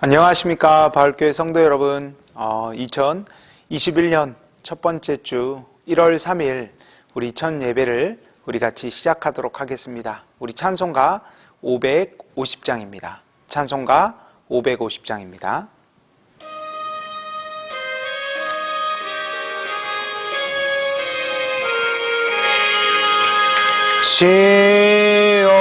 안녕하십니까 바울교회 성도 여러분. 2021년 첫 번째 주 1월 3일 우리 첫 예배를 우리 같이 시작하도록 하겠습니다. 우리 찬송가 550장입니다. 찬송가 550장입니다. 시온의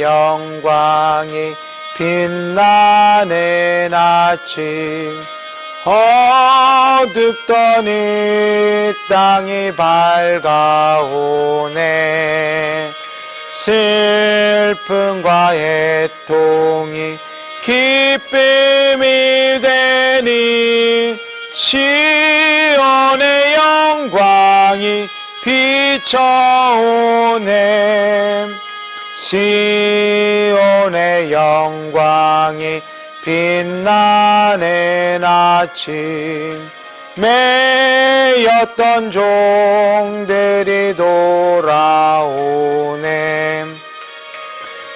영광이 빛나는 아침, 어둡던 이 땅이 밝아오네. 슬픔과 애통이 기쁨이 되니 시온의 영광이 비춰오네. 시온의 영광이 빛나는 아침, 매였던 종들이 돌아오네.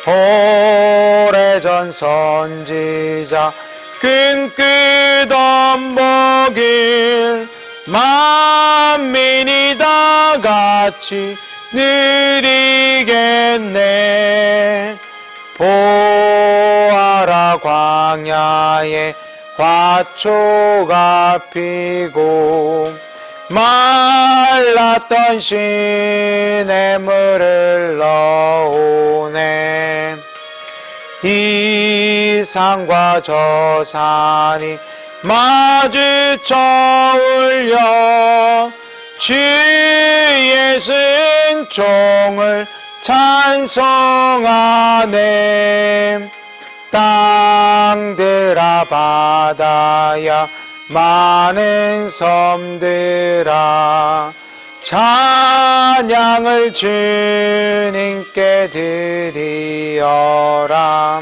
오래전 선지자 꿈꾸던 복을 만민이 다 같이 누리겠네. 보아라 광야에 화초가 피고 말랐던 시냇물을 넣으네. 이 산과 저 산이 마주쳐 울려 주의 은총을 찬송하네. 땅들아 바다야 많은 섬들아 찬양을 주님께 드리어라.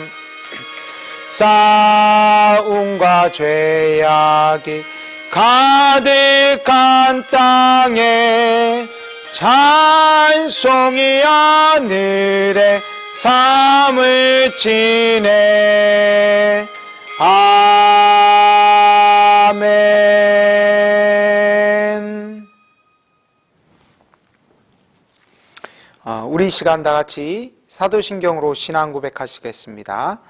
싸움과 죄악이 가득한 땅에 찬송이 하늘에 사무치네. 아멘. 우리 시간 다 같이 사도신경으로 신앙 고백하시겠습니다.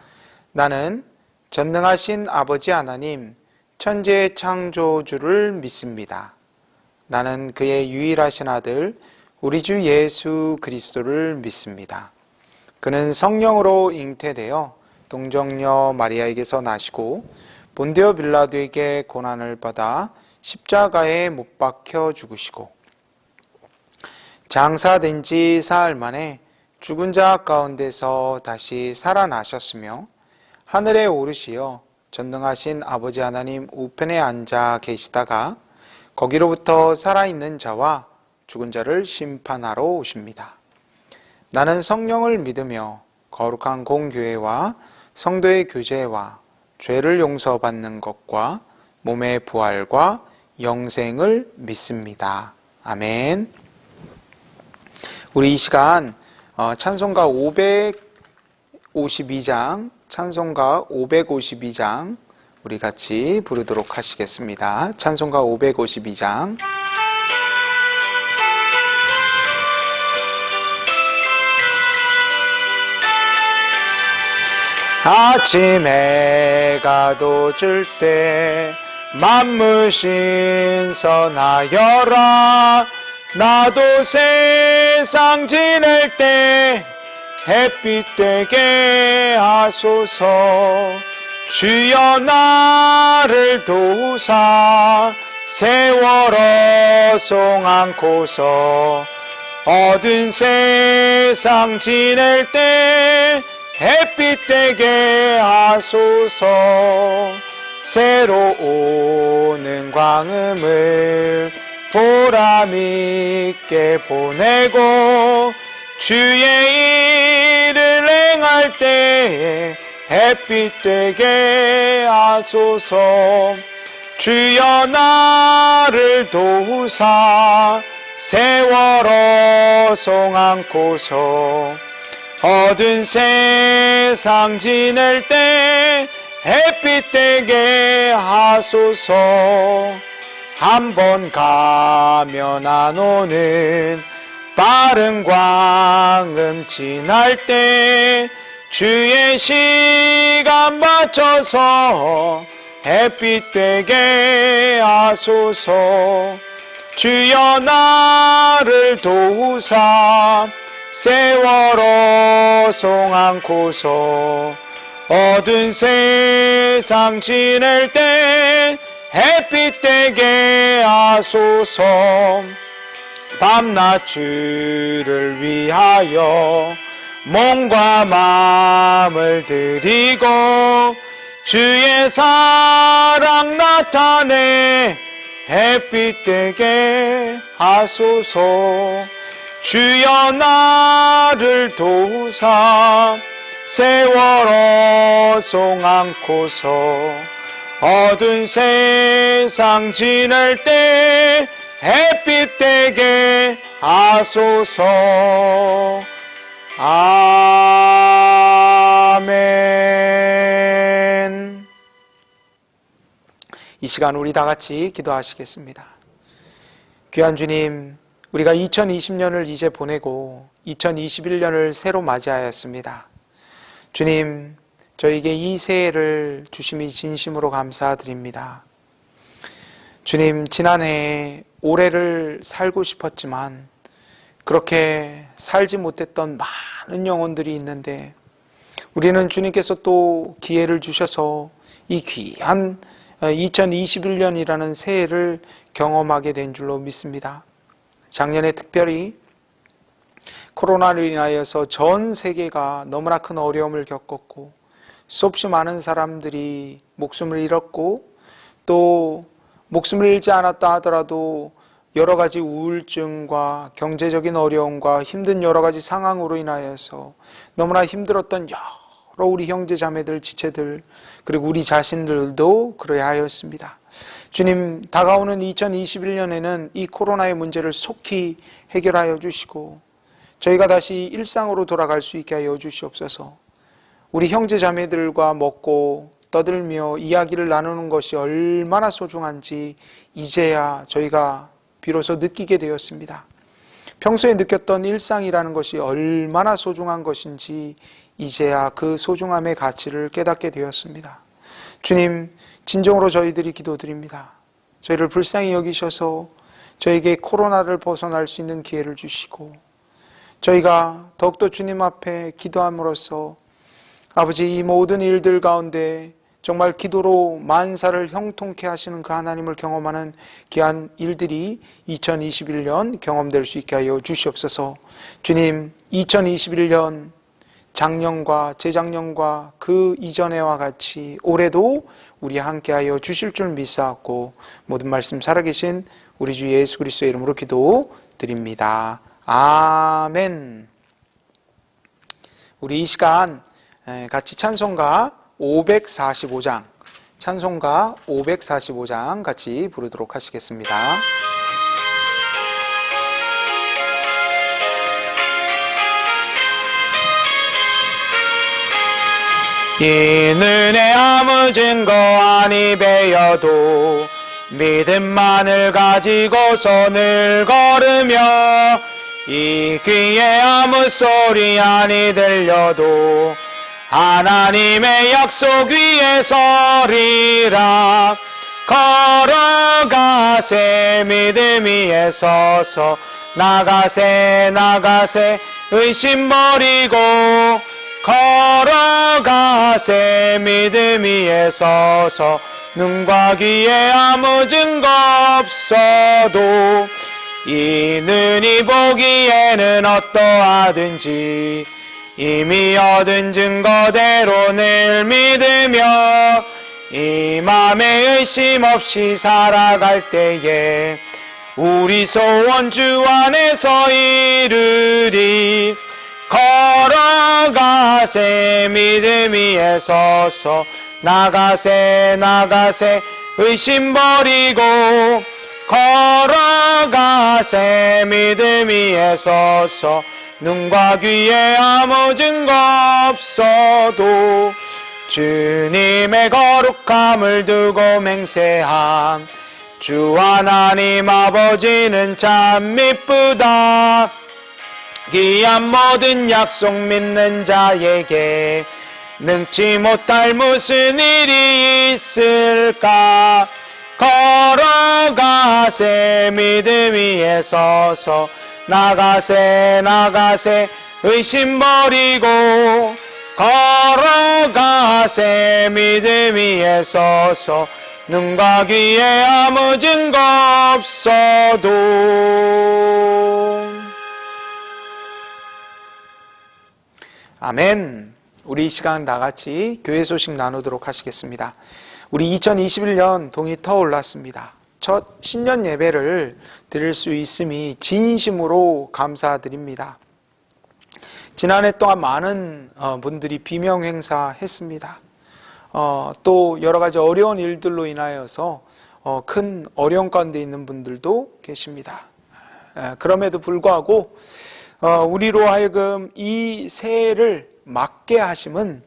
나는 전능하신 아버지 하나님 천지의 창조주를 믿습니다. 나는 그의 유일하신 아들 우리 주 예수 그리스도를 믿습니다. 그는 성령으로 잉태되어 동정녀 마리아에게서 나시고 본디오 빌라도에게 고난을 받아 십자가에 못 박혀 죽으시고 장사된 지 사흘 만에 죽은 자 가운데서 다시 살아나셨으며 하늘에 오르시어 전능하신 아버지 하나님 우편에 앉아 계시다가 거기로부터 살아있는 자와 죽은 자를 심판하러 오십니다. 나는 성령을 믿으며 거룩한 공교회와 성도의 교제와 죄를 용서받는 것과 몸의 부활과 영생을 믿습니다. 아멘. 우리 이 시간 찬송가 552장 찬송가 552장 우리 같이 부르도록 하시겠습니다. 찬송가 552장. 아침 해가 돋을 때 만물 신선하여라. 나도 세상 지낼 때 햇빛 되게 하소서. 주여 나를 도우사 세월어 송 안고서 어두운 세상 지낼 때 햇빛 되게 하소서. 새로 오는 광음을 보람 있게 보내고 주의 일을 행할 때에 햇빛 되게 하소서. 주여 나를 도우사 세월어 송 안고서 어두운 세상 지낼 때 햇빛 되게 하소서. 한번 가면 안 오는 빠른 광음 지날 때 주의 시간 맞춰서 햇빛 되게 하소서. 주여 나를 도우사 세월호 송 안고서 어두운 세상 지낼 때 햇빛 되게 하소서. 밤낮 주를 위하여 몸과 마음을 드리고 주의 사랑 나타내 햇빛 되게 하소서. 주여 나를 도우사 세월호 송 안고서 어두운 세상 지낼 때 햇빛 되게 하소서. 아멘. 이 시간 우리 다 같이 기도하시겠습니다. 귀한 주님, 우리가 2020년을 이제 보내고 2021년을 새로 맞이하였습니다. 주님, 저에게 이 새해를 주심이 진심으로 감사드립니다. 주님, 지난해 올해를 살고 싶었지만 그렇게 살지 못했던 많은 영혼들이 있는데 우리는 주님께서 또 기회를 주셔서 이 귀한 2021년이라는 새해를 경험하게 된 줄로 믿습니다. 작년에 특별히 코로나로 인하여서 전 세계가 너무나 큰 어려움을 겪었고 수없이 많은 사람들이 목숨을 잃었고 또 목숨을 잃지 않았다 하더라도 여러 가지 우울증과 경제적인 어려움과 힘든 여러 가지 상황으로 인하여서 너무나 힘들었던 여러 우리 형제 자매들, 지체들 그리고 우리 자신들도 그러야 하였습니다. 주님, 다가오는 2021년에는 이 코로나의 문제를 속히 해결하여 주시고 저희가 다시 일상으로 돌아갈 수 있게 하여 주시옵소서. 우리 형제 자매들과 먹고 떠들며 이야기를 나누는 것이 얼마나 소중한지 이제야 저희가 비로소 느끼게 되었습니다. 평소에 느꼈던 일상이라는 것이 얼마나 소중한 것인지 이제야 그 소중함의 가치를 깨닫게 되었습니다. 주님, 진정으로 저희들이 기도드립니다. 저희를 불쌍히 여기셔서 저에게 코로나를 벗어날 수 있는 기회를 주시고 저희가 더욱더 주님 앞에 기도함으로써 아버지 이 모든 일들 가운데 정말 기도로 만사를 형통케 하시는 그 하나님을 경험하는 귀한 일들이 2021년 경험될 수 있게 하여 주시옵소서. 주님, 2021년 작년과 재작년과 그 이전에와 같이 올해도 우리 함께하여 주실 줄 믿사옵고 모든 말씀 살아계신 우리 주 예수 그리스도의 이름으로 기도드립니다. 아멘. 우리 이 시간 같이 찬송가 545장 찬송가 545장 같이 부르도록 하시겠습니다. 이 눈에 아무 증거 아니 배여도 믿음만을 가지고서 늘 걸으며 이 귀에 아무 소리 아니 들려도 하나님의 약속 위에 서리라. 걸어가세 믿음 위에 서서 나가세 나가세 의심 버리고 걸어가세 믿음 위에 서서 눈과 귀에 아무 증거 없어도 이 눈이 보기에는 어떠하든지 이미 얻은 증거대로 늘 믿으며 이 맘에 의심 없이 살아갈 때에 우리 소원 주 안에서 이루리. 걸어가세 믿음 위에 서서 나가세 나가세 의심 버리고 걸어가세 믿음 위에 서서 눈과 귀에 아무 증거 없어도 주님의 거룩함을 두고 맹세함. 주 하나님 아버지는 참 미쁘다. 귀한 모든 약속 믿는 자에게 능치 못할 무슨 일이 있을까. 걸어가세 믿음 위에 서서 나가세 나가세 의심 버리고 걸어가세 믿음 위에 서서 눈과 귀에 아무 증거 없어도. 아멘. 우리 이 시간 다 같이 교회 소식 나누도록 하시겠습니다. 우리 2021년 동이 터올랐습니다. 첫 신년 예배를 드릴 수 있음이 진심으로 감사드립니다. 지난해 동안 많은 분들이 비명 행사했습니다. 또 여러 가지 어려운 일들로 인하여서 큰 어려움 가운데 있는 분들도 계십니다. 그럼에도 불구하고 우리로 하여금 이 새해를 맞게 하심은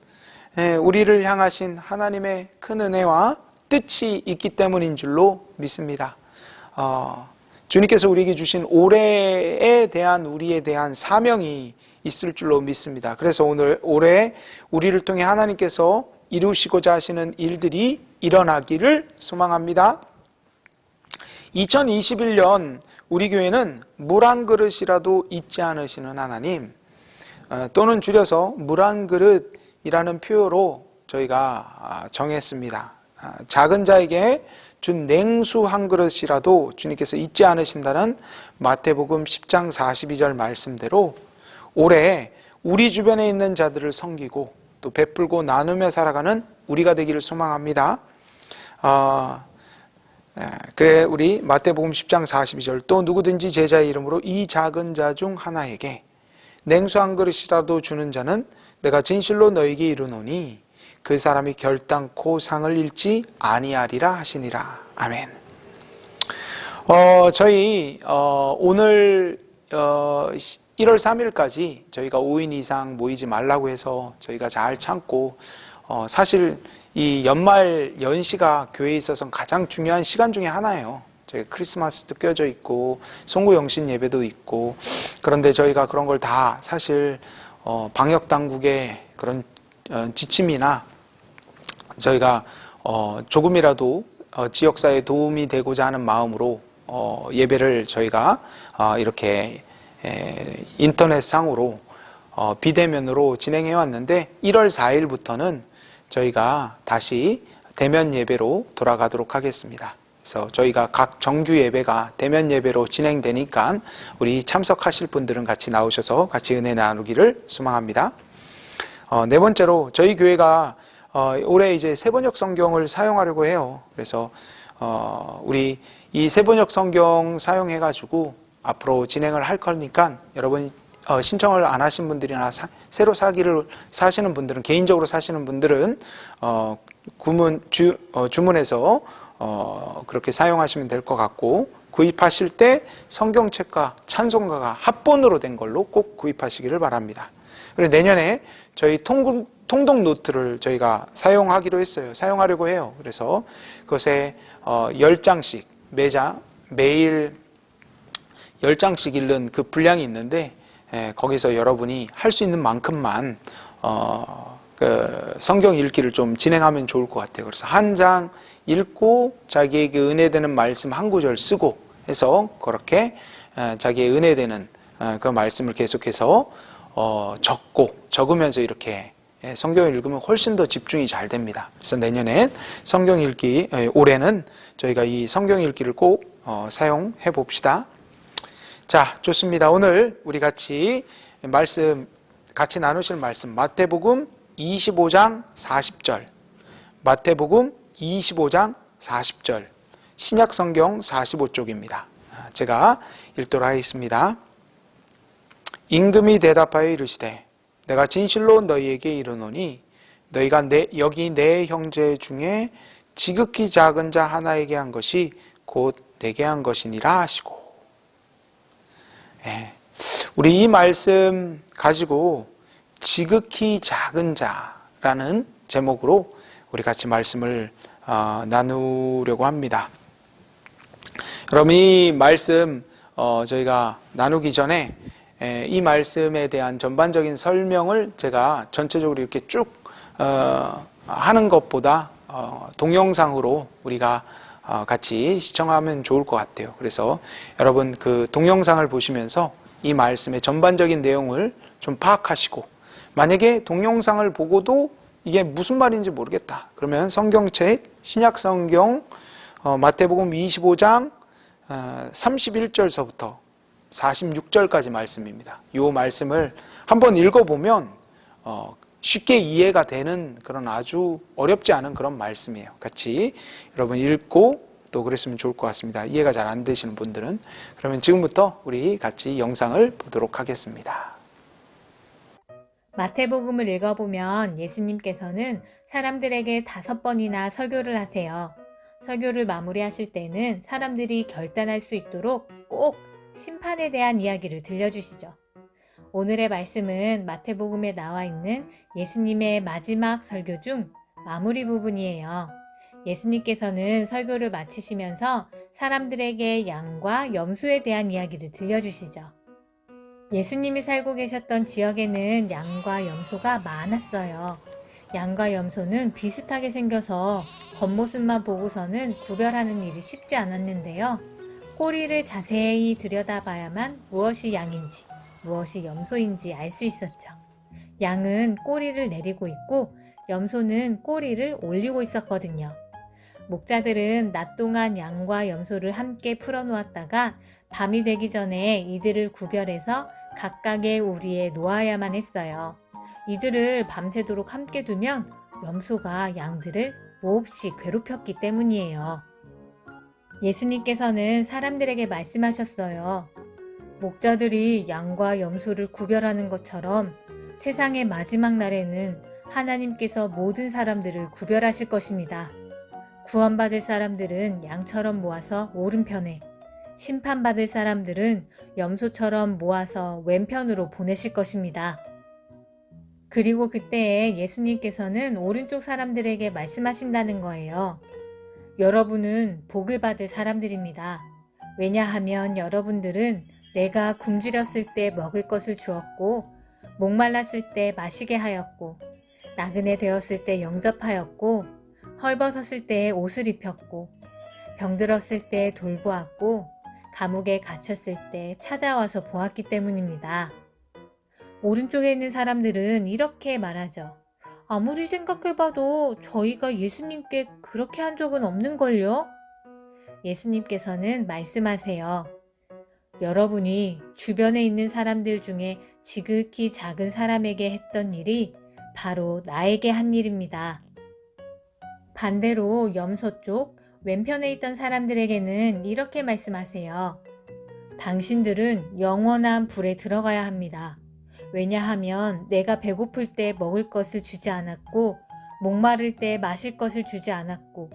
우리를 향하신 하나님의 큰 은혜와 뜻이 있기 때문인 줄로 믿습니다. 주님께서 우리에게 주신 올해에 대한 우리에 대한 사명이 있을 줄로 믿습니다. 그래서 올해 우리를 통해 하나님께서 이루시고자 하시는 일들이 일어나기를 소망합니다. 2021년 우리 교회는 물 한 그릇이라도 잊지 않으시는 하나님, 또는 줄여서 물 한 그릇이라는 표어로 저희가 정했습니다. 작은 자에게 준 냉수 한 그릇이라도 주님께서 잊지 않으신다는 마태복음 10장 42절 말씀대로 올해 우리 주변에 있는 자들을 섬기고 또 베풀고 나누며 살아가는 우리가 되기를 소망합니다. 그래 우리 마태복음 10장 42절 또 누구든지 제자의 이름으로 이 작은 자 중 하나에게 냉수 한 그릇이라도 주는 자는 내가 진실로 너에게 이르노니 그 사람이 결단코 상을 잃지 아니하리라 하시니라. 아멘. 저희 오늘 1월 3일까지 저희가 5인 이상 모이지 말라고 해서 저희가 잘 참고 사실 이 연말 연시가 교회에 있어서는 가장 중요한 시간 중에 하나예요. 저희가 크리스마스도 껴져 있고 송구영신 예배도 있고, 그런데 저희가 그런 걸 다 사실 방역 당국의 그런 지침이나 저희가 조금이라도 지역사회에 도움이 되고자 하는 마음으로 예배를 저희가 이렇게 인터넷상으로 비대면으로 진행해 왔는데 1월 4일부터는 저희가 다시 대면 예배로 돌아가도록 하겠습니다. 그래서 저희가 각 정규 예배가 대면 예배로 진행되니까 우리 참석하실 분들은 같이 나오셔서 같이 은혜 나누기를 소망합니다. 네 번째로 저희 교회가 올해 이제 세번역 성경을 사용하려고 해요. 그래서 우리 이 세번역 성경 사용해가지고 앞으로 진행을 할 거니까 여러분 신청을 안 하신 분들이나 새로 사시는 분들은, 개인적으로 사시는 분들은 주문해서 그렇게 사용하시면 될 것 같고, 구입하실 때 성경책과 찬송가가 합본으로 된 걸로 꼭 구입하시기를 바랍니다. 그리고 내년에 저희 통독 노트를 저희가 사용하기로 했어요. 사용하려고 해요. 그래서 그것에 10장씩 매일 10장씩 읽는 그 분량이 있는데, 거기서 여러분이 할 수 있는 만큼만 그 성경 읽기를 좀 진행하면 좋을 것 같아요. 그래서 한 장 읽고 자기에게 은혜되는 말씀 한 구절 쓰고 해서 그렇게 자기의 은혜되는 그 말씀을 계속해서 적으면서 이렇게 성경을 읽으면 훨씬 더 집중이 잘 됩니다. 그래서 내년엔 성경 읽기, 올해는 저희가 이 성경 읽기를 꼭 사용해 봅시다. 자, 좋습니다. 오늘 우리 같이 나누실 말씀 마태복음 25장 40절, 마태복음 25장 40절, 신약성경 45쪽입니다. 제가 읽도록 하겠습니다. 임금이 대답하여 이르시되 내가 진실로 너희에게 이르노니 너희가 여기 내 형제 중에 지극히 작은 자 하나에게 한 것이 곧 내게 한 것이니라 하시고. 우리 이 말씀 가지고 지극히 작은 자라는 제목으로 우리 같이 말씀을 나누려고 합니다. 여러분, 이 말씀 저희가 나누기 전에 이 말씀에 대한 전반적인 설명을 제가 전체적으로 이렇게 쭉 하는 것보다 동영상으로 우리가 같이 시청하면 좋을 것 같아요. 그래서 여러분 그 동영상을 보시면서 이 말씀의 전반적인 내용을 좀 파악하시고, 만약에 동영상을 보고도 이게 무슨 말인지 모르겠다 그러면 성경책 신약성경 마태복음 25장 31절서부터 46절까지 말씀입니다. 이 말씀을 한번 읽어보면 쉽게 이해가 되는 그런 아주 어렵지 않은 그런 말씀이에요. 같이 여러분 읽고 또 그랬으면 좋을 것 같습니다. 이해가 잘 안 되시는 분들은. 그러면 지금부터 우리 같이 영상을 보도록 하겠습니다. 마태복음을 읽어보면 예수님께서는 사람들에게 5번이나 설교를 하세요. 설교를 마무리하실 때는 사람들이 결단할 수 있도록 꼭 심판에 대한 이야기를 들려주시죠. 오늘의 말씀은 마태복음에 나와 있는 예수님의 마지막 설교 중 마무리 부분이에요. 예수님께서는 설교를 마치시면서 사람들에게 양과 염소에 대한 이야기를 들려주시죠. 예수님이 살고 계셨던 지역에는 양과 염소가 많았어요. 양과 염소는 비슷하게 생겨서 겉모습만 보고서는 구별하는 일이 쉽지 않았는데요. 꼬리를 자세히 들여다봐야만 무엇이 양인지 무엇이 염소인지 알 수 있었죠. 양은 꼬리를 내리고 있고 염소는 꼬리를 올리고 있었거든요. 목자들은 낮 동안 양과 염소를 함께 풀어놓았다가 밤이 되기 전에 이들을 구별해서 각각의 우리에 놓아야만 했어요. 이들을 밤새도록 함께 두면 염소가 양들을 몹시 괴롭혔기 때문이에요. 예수님께서는 사람들에게 말씀하셨어요. 목자들이 양과 염소를 구별하는 것처럼 세상의 마지막 날에는 하나님께서 모든 사람들을 구별하실 것입니다. 구원받을 사람들은 양처럼 모아서 오른편에, 심판받을 사람들은 염소처럼 모아서 왼편으로 보내실 것입니다. 그리고 그때에 예수님께서는 오른쪽 사람들에게 말씀하신다는 거예요. 여러분은 복을 받을 사람들입니다. 왜냐하면 여러분들은 내가 굶주렸을 때 먹을 것을 주었고, 목말랐을 때 마시게 하였고, 나그네 되었을 때 영접하였고, 헐벗었을 때 옷을 입혔고, 병들었을 때 돌보았고, 감옥에 갇혔을 때 찾아와서 보았기 때문입니다. 오른쪽에 있는 사람들은 이렇게 말하죠. 아무리 생각해봐도 저희가 예수님께 그렇게 한 적은 없는걸요? 예수님께서는 말씀하세요. 여러분이 주변에 있는 사람들 중에 지극히 작은 사람에게 했던 일이 바로 나에게 한 일입니다. 반대로 염소 쪽 왼편에 있던 사람들에게는 이렇게 말씀하세요. 당신들은 영원한 불에 들어가야 합니다. 왜냐하면 내가 배고플 때 먹을 것을 주지 않았고, 목마를 때 마실 것을 주지 않았고,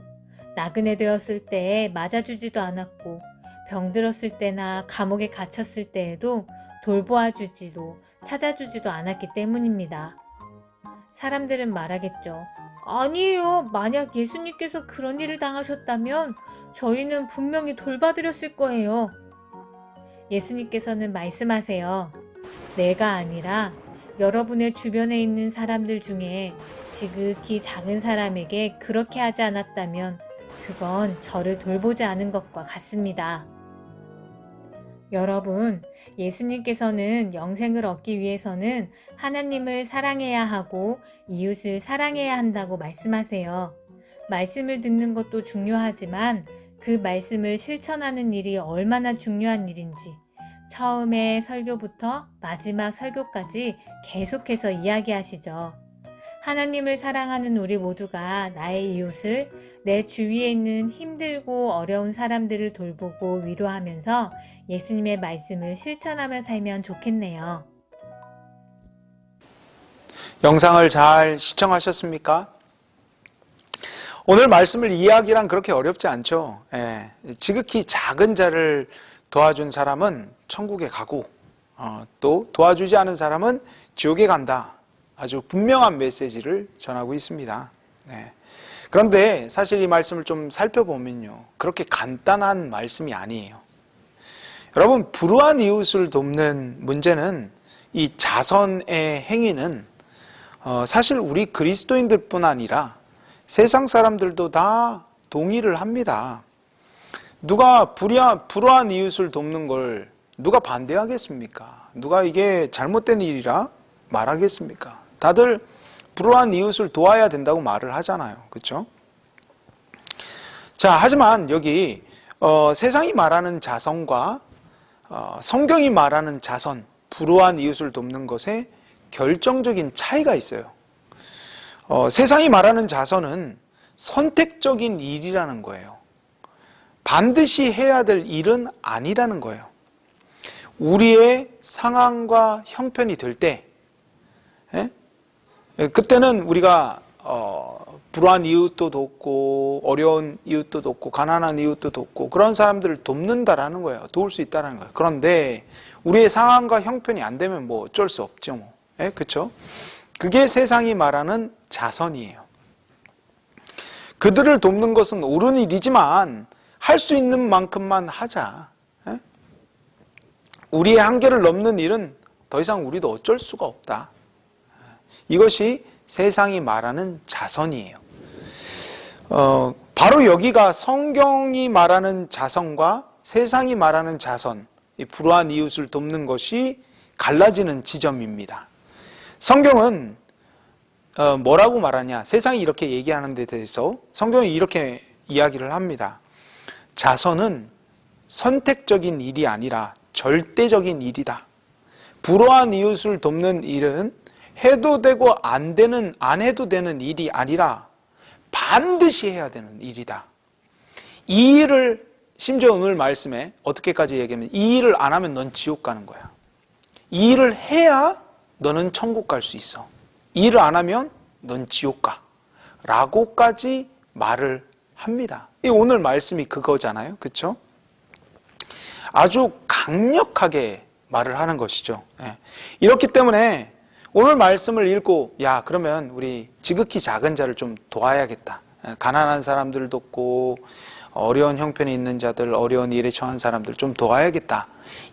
나그네 되었을 때에 맞아주지도 않았고, 병들었을 때나 감옥에 갇혔을 때에도 돌보아주지도 찾아주지도 않았기 때문입니다. 사람들은 말하겠죠. 아니에요. 만약 예수님께서 그런 일을 당하셨다면 저희는 분명히 돌봐드렸을 거예요. 예수님께서는 말씀하세요. 내가 아니라 여러분의 주변에 있는 사람들 중에 지극히 작은 사람에게 그렇게 하지 않았다면 그건 저를 돌보지 않은 것과 같습니다. 여러분, 예수님께서는 영생을 얻기 위해서는 하나님을 사랑해야 하고 이웃을 사랑해야 한다고 말씀하세요. 말씀을 듣는 것도 중요하지만 그 말씀을 실천하는 일이 얼마나 중요한 일인지 처음에 설교부터 마지막 설교까지 계속해서 이야기하시죠. 하나님을 사랑하는 우리 모두가 나의 이웃을, 내 주위에 있는 힘들고 어려운 사람들을 돌보고 위로하면서 예수님의 말씀을 실천하며 살면 좋겠네요. 영상을 잘 시청하셨습니까? 오늘 말씀을 이해하기란 그렇게 어렵지 않죠. 지극히 작은 자를 도와준 사람은 천국에 가고 또 도와주지 않은 사람은 지옥에 간다. 아주 분명한 메시지를 전하고 있습니다. 네. 그런데 사실 이 말씀을 좀 살펴보면요, 그렇게 간단한 말씀이 아니에요. 여러분, 불우한 이웃을 돕는 문제는, 이 자선의 행위는 사실 우리 그리스도인들뿐 아니라 세상 사람들도 다 동의를 합니다. 누가 불우한 이웃을 돕는 걸 누가 반대하겠습니까? 누가 이게 잘못된 일이라 말하겠습니까? 다들 불우한 이웃을 도와야 된다고 말을 하잖아요. 그렇죠? 자, 하지만 여기 세상이 말하는 자선과 성경이 말하는 자선, 불우한 이웃을 돕는 것에 결정적인 차이가 있어요. 세상이 말하는 자선은 선택적인 일이라는 거예요. 반드시 해야 될 일은 아니라는 거예요. 우리의 상황과 형편이 될 때, 그때는 우리가 불우한 이웃도 돕고 어려운 이웃도 돕고 가난한 이웃도 돕고 그런 사람들을 돕는다라는 거예요. 도울 수 있다는 거예요. 그런데 우리의 상황과 형편이 안 되면 뭐 어쩔 수 없죠. 뭐. 그렇죠? 그게 세상이 말하는 자선이에요. 그들을 돕는 것은 옳은 일이지만 할 수 있는 만큼만 하자. 우리의 한계를 넘는 일은 더 이상 우리도 어쩔 수가 없다. 이것이 세상이 말하는 자선이에요. 바로 여기가 성경이 말하는 자선과 세상이 말하는 자선, 이 불우한 이웃을 돕는 것이 갈라지는 지점입니다. 성경은 뭐라고 말하냐? 세상이 이렇게 얘기하는 데 대해서 성경이 이렇게 이야기를 합니다. 자선은 선택적인 일이 아니라 절대적인 일이다. 불우한 이웃을 돕는 일은 해도 되고 안 해도 되는 일이 아니라 반드시 해야 되는 일이다. 이 일을, 심지어 오늘 말씀에 어떻게까지 얘기하면, 이 일을 안 하면 넌 지옥 가는 거야. 이 일을 해야 너는 천국 갈 수 있어. 이 일을 안 하면 넌 지옥 가. 라고까지 말을 합니다. 이 오늘 말씀이 그거잖아요. 그렇죠? 아주 강력하게 말을 하는 것이죠. 이렇기 때문에 오늘 말씀을 읽고, 야, 그러면 우리 지극히 작은 자를 좀 도와야겠다. 가난한 사람들을 돕고 어려운 형편에 있는 자들, 어려운 일에 처한 사람들 좀 도와야겠다.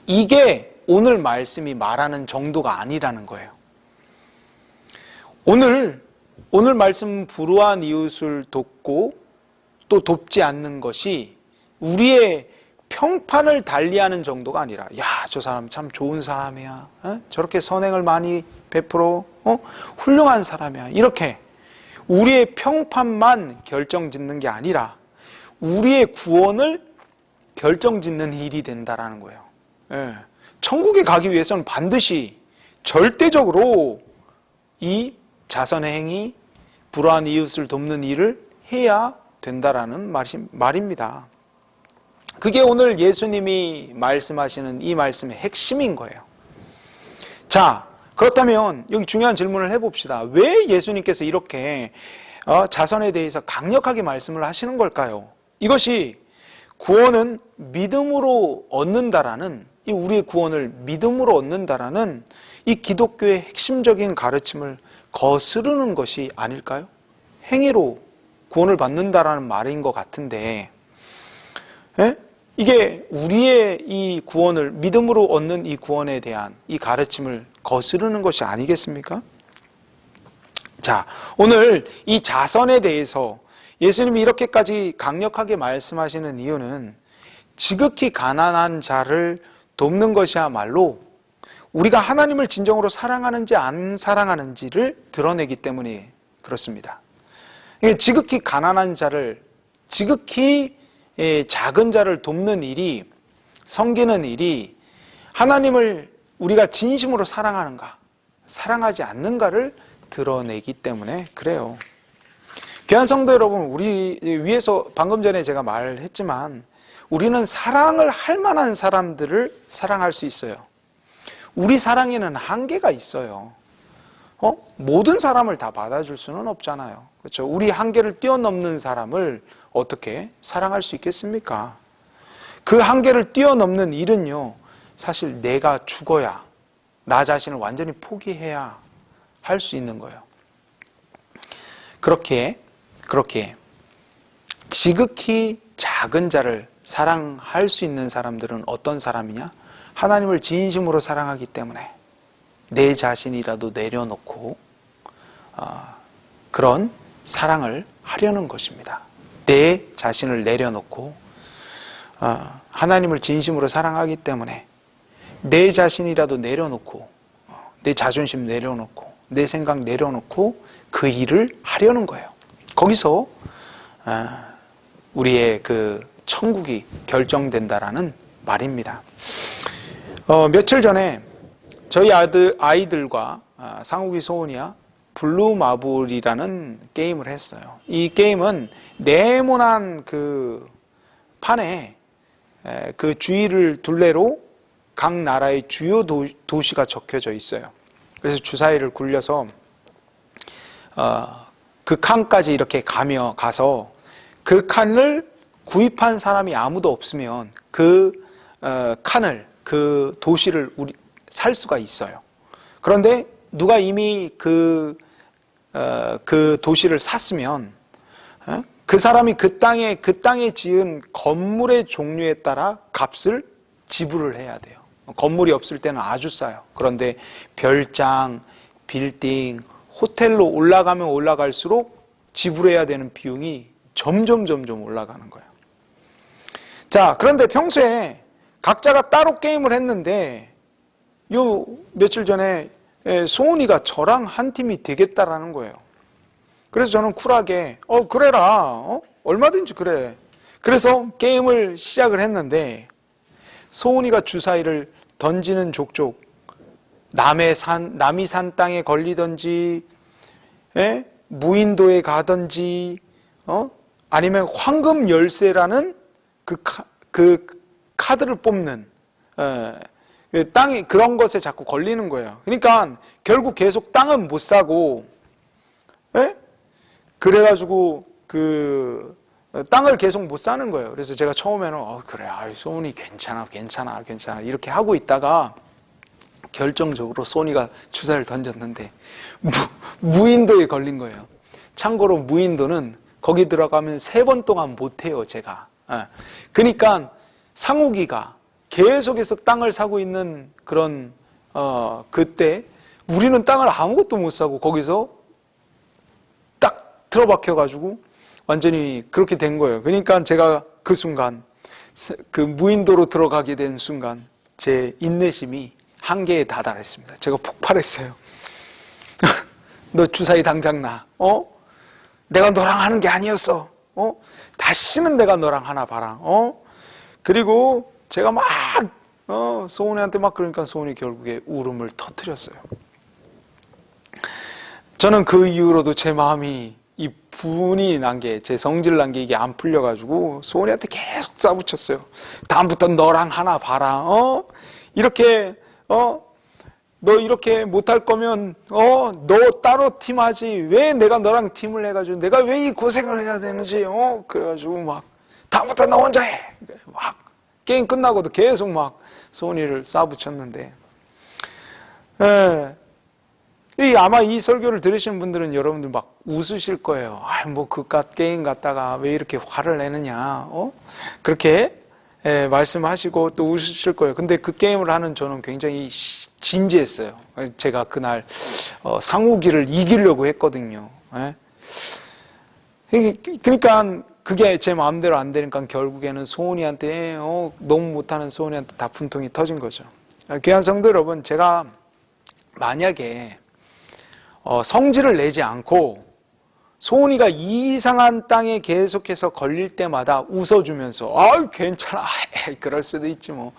이게 오늘 말씀이 말하는 정도가 아니라는 거예요. 오늘 말씀, 불우한 이웃을 돕고 또 돕지 않는 것이 우리의 평판을 달리하는 정도가 아니라, 야, 저 사람 참 좋은 사람이야. 저렇게 선행을 많이 베풀어. 훌륭한 사람이야. 이렇게 우리의 평판만 결정짓는 게 아니라 우리의 구원을 결정짓는 일이 된다라는 거예요. 천국에 가기 위해서는 반드시 절대적으로 이 자선의 행위, 불우한 이웃을 돕는 일을 해야 된다라는 말입니다. 그게 오늘 예수님이 말씀하시는 이 말씀의 핵심인 거예요. 자, 그렇다면 여기 중요한 질문을 해봅시다. 왜 예수님께서 이렇게 자선에 대해서 강력하게 말씀을 하시는 걸까요? 이것이 구원은 믿음으로 얻는다라는, 이 우리의 구원을 믿음으로 얻는다라는 이 기독교의 핵심적인 가르침을 거스르는 것이 아닐까요? 행위로 구원을 받는다라는 말인 것 같은데, 이게 우리의 이 구원을, 믿음으로 얻는 이 구원에 대한 이 가르침을 거스르는 것이 아니겠습니까? 자, 오늘 이 자선에 대해서 예수님이 이렇게까지 강력하게 말씀하시는 이유는 지극히 가난한 자를 돕는 것이야말로 우리가 하나님을 진정으로 사랑하는지 안 사랑하는지를 드러내기 때문에 그렇습니다. 지극히 가난한 자를, 지극히 작은 자를 돕는 일이, 섬기는 일이 하나님을 우리가 진심으로 사랑하는가, 사랑하지 않는가를 드러내기 때문에 그래요. 귀한 성도 여러분, 우리 위에서 방금 전에 제가 말했지만 우리는 사랑을 할 만한 사람들을 사랑할 수 있어요. 우리 사랑에는 한계가 있어요. 모든 사람을 다 받아줄 수는 없잖아요. 그렇죠? 우리 한계를 뛰어넘는 사람을 어떻게 사랑할 수 있겠습니까? 그 한계를 뛰어넘는 일은요, 사실 내가 죽어야, 나 자신을 완전히 포기해야 할 수 있는 거예요. 그렇게 지극히 작은 자를 사랑할 수 있는 사람들은 어떤 사람이냐? 하나님을 진심으로 사랑하기 때문에 내 자신이라도 내려놓고 그런 사랑을 하려는 것입니다. 내 자신을 내려놓고 하나님을 진심으로 사랑하기 때문에 내 자신이라도 내려놓고 내 자존심 내려놓고 내 생각 내려놓고 그 일을 하려는 거예요. 거기서 우리의 그 천국이 결정된다라는 말입니다. 며칠 전에 저희 아이들과 상욱이 소은이야 블루마블이라는 게임을 했어요. 이 게임은 네모난 그 판에 그 주위를 둘레로 각 나라의 주요 도시가 적혀져 있어요. 그래서 주사위를 굴려서 그 칸까지 이렇게 가서 그 칸을 구입한 사람이 아무도 없으면 그 칸을 그 도시를 살 수가 있어요. 그런데 누가 이미 그 도시를 샀으면 그 사람이 그 땅에 지은 건물의 종류에 따라 값을 지불을 해야 돼요. 건물이 없을 때는 아주 싸요. 그런데 별장, 빌딩, 호텔로 올라가면 올라갈수록 지불해야 되는 비용이 점점 올라가는 거예요. 자, 그런데 평소에 각자가 따로 게임을 했는데 요 며칠 전에 소은이가 저랑 한 팀이 되겠다라는 거예요. 그래서 저는 쿨하게 그래라. 얼마든지 그래. 그래서 게임을 시작을 했는데 소은이가 주사위를 던지는 족족 남이 산 땅에 걸리든지 무인도에 가든지 아니면 황금 열쇠라는 그 카드를 뽑는 땅이 그런 것에 자꾸 걸리는 거예요. 그러니까 결국 계속 땅은 못 사고 그래가지고 그 땅을 계속 못 사는 거예요. 그래서 제가 처음에는 그래 소은이 괜찮아 이렇게 하고 있다가 결정적으로 소은이가 주사를 던졌는데 무인도에 걸린 거예요. 참고로 무인도는 거기 들어가면 3번 동안 못 해요, 제가. 그러니까 상욱이가 계속해서 땅을 사고 있는 그런 그때 우리는 땅을 아무것도 못 사고 거기서 딱 틀어박혀 가지고 완전히 그렇게 된 거예요. 그러니까 제가 그 순간 그 무인도로 들어가게 된 순간 제 인내심이 한계에 다다랐습니다. 제가 폭발했어요. 너 주사위 당장 놔. 내가 너랑 하는 게 아니었어. 다시는 내가 너랑 하나 봐라. 그리고 제가 막 소은이한테 막 그러니까 소은이 결국에 울음을 터뜨렸어요. 저는 그 이후로도 제 마음이 이 분이 난 게, 제 성질 난 게 이게 안 풀려가지고 소은이한테 계속 싸붙였어요. 다음부터 너랑 하나 봐라. 이렇게 너 이렇게 못할 거면 너 따로 팀하지 왜 내가 너랑 팀을 해가지고 내가 왜 이 고생을 해야 되는지 그래가지고 막 다음부터 너 혼자 해. 막 게임 끝나고도 계속 막 소은이를 싸붙였는데 아마 이 설교를 들으신 분들은 여러분들 막 웃으실 거예요. 뭐 그깟 게임 갖다가 왜 이렇게 화를 내느냐 그렇게 말씀하시고 또 웃으실 거예요. 근데 그 게임을 하는 저는 굉장히 진지했어요. 제가 그날 상욱이를 이기려고 했거든요. 그러니까 그게 제 마음대로 안 되니까 결국에는 소은이한테 너무 못하는 소은이한테 다 분통이 터진 거죠. 귀한 성도 여러분, 제가 만약에 성질을 내지 않고 소은이가 이상한 땅에 계속해서 걸릴 때마다 웃어주면서 괜찮아 그럴 수도 있지 뭐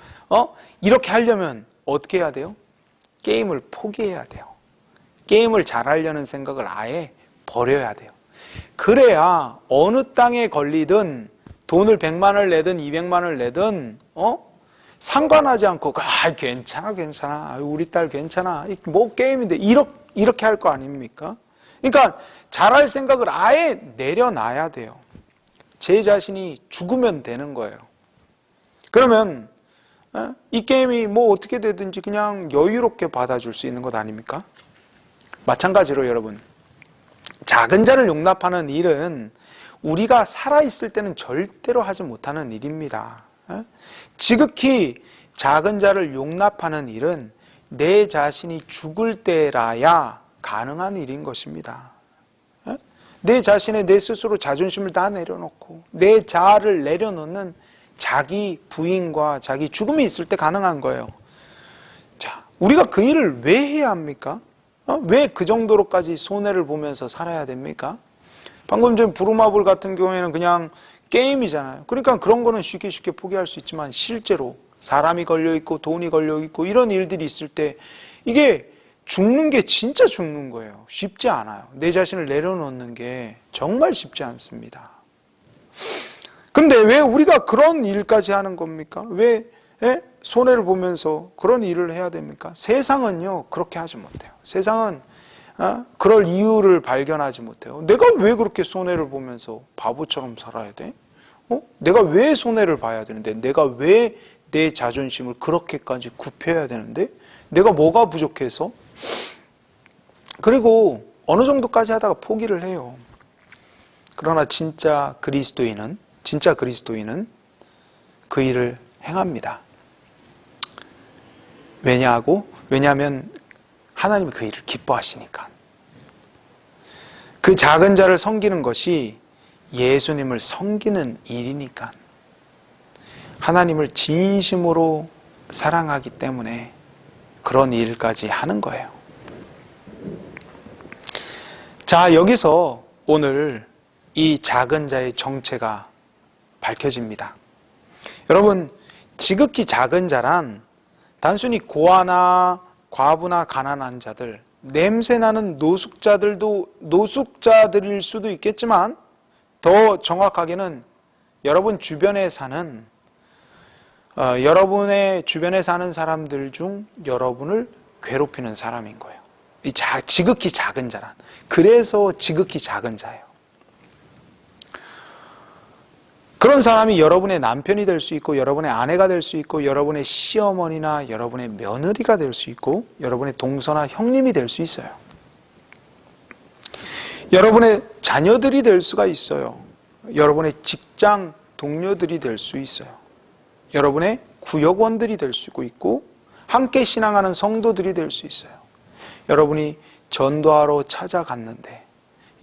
이렇게 하려면 어떻게 해야 돼요? 게임을 포기해야 돼요. 게임을 잘하려는 생각을 아예 버려야 돼요. 그래야 어느 땅에 걸리든 돈을 100만 원을 내든 200만 원을 내든 상관하지 않고 괜찮아 우리 딸 괜찮아 뭐 게임인데 이렇게 할 거 아닙니까? 그러니까 잘할 생각을 아예 내려놔야 돼요. 제 자신이 죽으면 되는 거예요. 그러면 이 게임이 뭐 어떻게 되든지 그냥 여유롭게 받아줄 수 있는 것 아닙니까? 마찬가지로 여러분, 작은 자를 용납하는 일은 우리가 살아있을 때는 절대로 하지 못하는 일입니다. 지극히 작은 자를 용납하는 일은 내 자신이 죽을 때라야 가능한 일인 것입니다. 내 자신의 내 스스로 자존심을 다 내려놓고 내 자아를 내려놓는 자기 부인과 자기 죽음이 있을 때 가능한 거예요. 자, 우리가 그 일을 왜 해야 합니까? 왜 그 정도로까지 손해를 보면서 살아야 됩니까? 방금 전 부루마블 같은 경우에는 그냥 게임이잖아요. 그러니까 그런 거는 쉽게 포기할 수 있지만 실제로 사람이 걸려있고 돈이 걸려있고 이런 일들이 있을 때 이게 죽는 게 진짜 죽는 거예요. 쉽지 않아요. 내 자신을 내려놓는 게 정말 쉽지 않습니다. 근데 왜 우리가 그런 일까지 하는 겁니까? 왜 손해를 보면서 그런 일을 해야 됩니까? 세상은요 그렇게 하지 못해요. 세상은 그럴 이유를 발견하지 못해요. 내가 왜 그렇게 손해를 보면서 바보처럼 살아야 돼? 내가 왜 손해를 봐야 되는데? 내가 왜 내 자존심을 그렇게까지 굽혀야 되는데? 내가 뭐가 부족해서? 그리고 어느 정도까지 하다가 포기를 해요. 그러나 진짜 그리스도인은 그 일을 행합니다. 왜냐하면 하나님이 그 일을 기뻐하시니까. 그 작은 자를 섬기는 것이 예수님을 섬기는 일이니까. 하나님을 진심으로 사랑하기 때문에 그런 일까지 하는 거예요. 자, 여기서 오늘 이 작은 자의 정체가 밝혀집니다. 여러분, 지극히 작은 자란 단순히 고아나 과부나 가난한 자들, 냄새나는 노숙자들일 수도 있겠지만 더 정확하게는 여러분의 주변에 사는 사람들 중 여러분을 괴롭히는 사람인 거예요. 이 지극히 작은 자란. 그래서 지극히 작은 자예요. 그런 사람이 여러분의 남편이 될 수 있고 여러분의 아내가 될 수 있고 여러분의 시어머니나 여러분의 며느리가 될 수 있고 여러분의 동서나 형님이 될 수 있어요. 여러분의 자녀들이 될 수가 있어요. 여러분의 직장 동료들이 될 수 있어요. 여러분의 구역원들이 될 수 있고 함께 신앙하는 성도들이 될 수 있어요. 여러분이 전도하러 찾아갔는데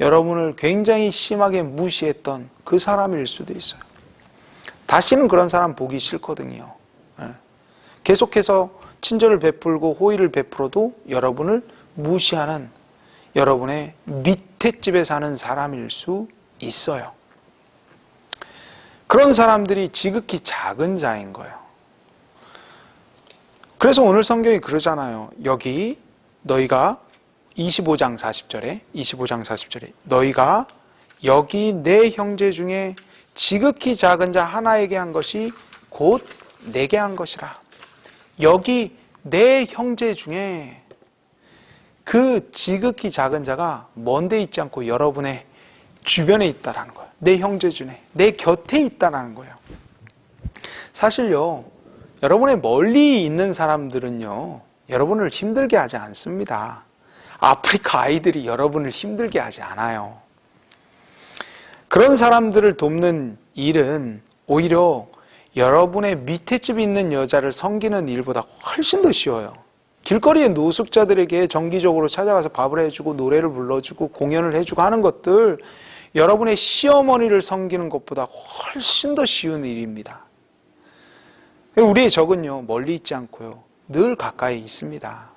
여러분을 굉장히 심하게 무시했던 그 사람일 수도 있어요. 다시는 그런 사람 보기 싫거든요. 계속해서 친절을 베풀고 호의를 베풀어도 여러분을 무시하는 여러분의 밑에 집에 사는 사람일 수 있어요. 그런 사람들이 지극히 작은 자인 거예요. 그래서 오늘 성경이 그러잖아요. 여기 너희가 25장 40절에 너희가 여기 내 형제 중에 지극히 작은 자 하나에게 한 것이 곧 내게 한 것이라. 여기 내 형제 중에 그 지극히 작은 자가 먼데 있지 않고 여러분의 주변에 있다라는 거예요. 내 형제 중에 내 곁에 있다라는 거예요. 사실요, 여러분의 멀리 있는 사람들은요 여러분을 힘들게 하지 않습니다. 아프리카 아이들이 여러분을 힘들게 하지 않아요. 그런 사람들을 돕는 일은 오히려 여러분의 밑에 집에 있는 여자를 섬기는 일보다 훨씬 더 쉬워요. 길거리의 노숙자들에게 정기적으로 찾아가서 밥을 해주고 노래를 불러주고 공연을 해주고 하는 것들, 여러분의 시어머니를 섬기는 것보다 훨씬 더 쉬운 일입니다. 우리의 적은요 멀리 있지 않고요 늘 가까이 있습니다.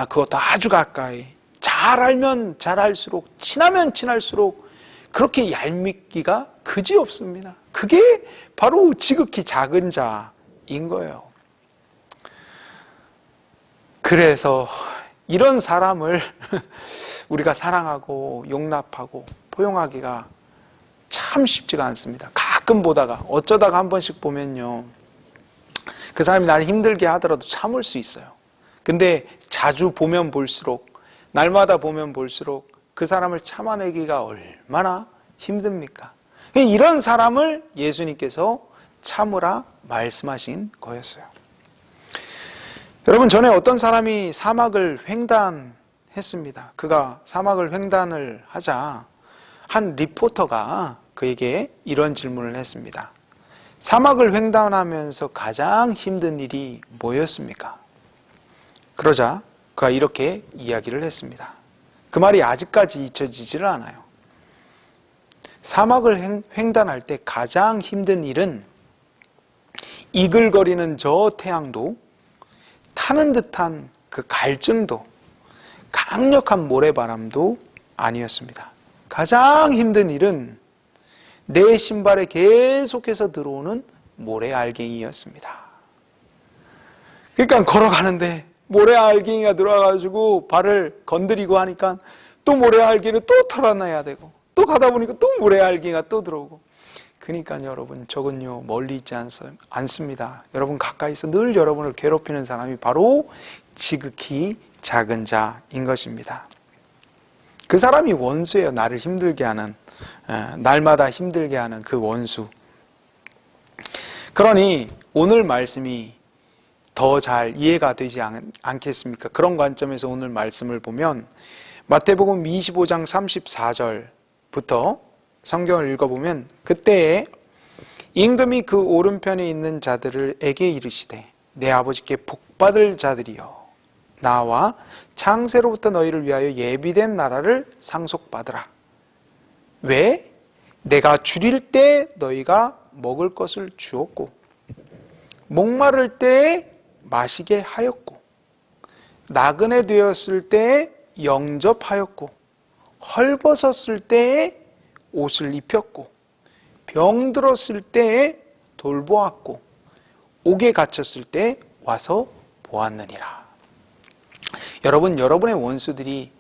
그것도 아주 가까이. 잘 알면 잘 알수록, 친하면 친할수록 그렇게 얄밉기가 그지없습니다. 그게 바로 지극히 작은 자인 거예요. 그래서 이런 사람을 우리가 사랑하고 용납하고 포용하기가 참 쉽지가 않습니다. 가끔 보다가, 어쩌다가 한 번씩 보면요 그 사람이 나를 힘들게 하더라도 참을 수 있어요. 근데 자주 보면 볼수록, 날마다 보면 볼수록 그 사람을 참아내기가 얼마나 힘듭니까? 이런 사람을 예수님께서 참으라 말씀하신 거였어요. 여러분, 전에 어떤 사람이 사막을 했습니다. 그가 사막을 횡단을 하자 한 리포터가 그에게 이런 질문을 했습니다. 사막을 횡단하면서 가장 힘든 일이 뭐였습니까? 그러자 그가 이렇게 이야기를 했습니다. 그 말이 아직까지 잊혀지지를 않아요. 사막을 횡단할 때 가장 힘든 일은 이글거리는 저 태양도, 타는 듯한 그 갈증도, 강력한 모래바람도 아니었습니다. 가장 힘든 일은 내 신발에 계속해서 들어오는 모래알갱이였습니다. 그러니까 걸어가는데 모래알갱이가 들어와가지고 발을 건드리고 하니까 또 모래알갱이를 또 털어놔야 되고, 또 가다 보니까 또 모래알갱이가 또 들어오고. 그러니까 여러분, 저건요 멀리 있지 않습니다. 여러분 가까이서 늘 여러분을 괴롭히는 사람이 바로 지극히 작은 자인 것입니다. 그 사람이 원수예요. 나를 힘들게 하는, 날마다 힘들게 하는 그 원수. 그러니 오늘 말씀이 더 잘 이해가 되지 않겠습니까? 그런 관점에서 오늘 말씀을 보면 마태복음 25장 34절부터 성경을 읽어보면, 그때에 임금이 그 오른편에 있는 자들에게 이르시되 내 아버지께 복받을 자들이여, 나와 창세로부터 너희를 위하여 예비된 나라를 상속받으라. 왜? 내가 줄일 때 너희가 먹을 것을 주었고, 목마를 때에 마시게 하였고, 나그네 되었을 때에 영접하였고, 헐벗었을 때에 옷을 입혔고, 병들었을 때에 돌보았고, 옥에 갇혔을 때 와서 보았느니라. 여러분, 여러분의 원수들이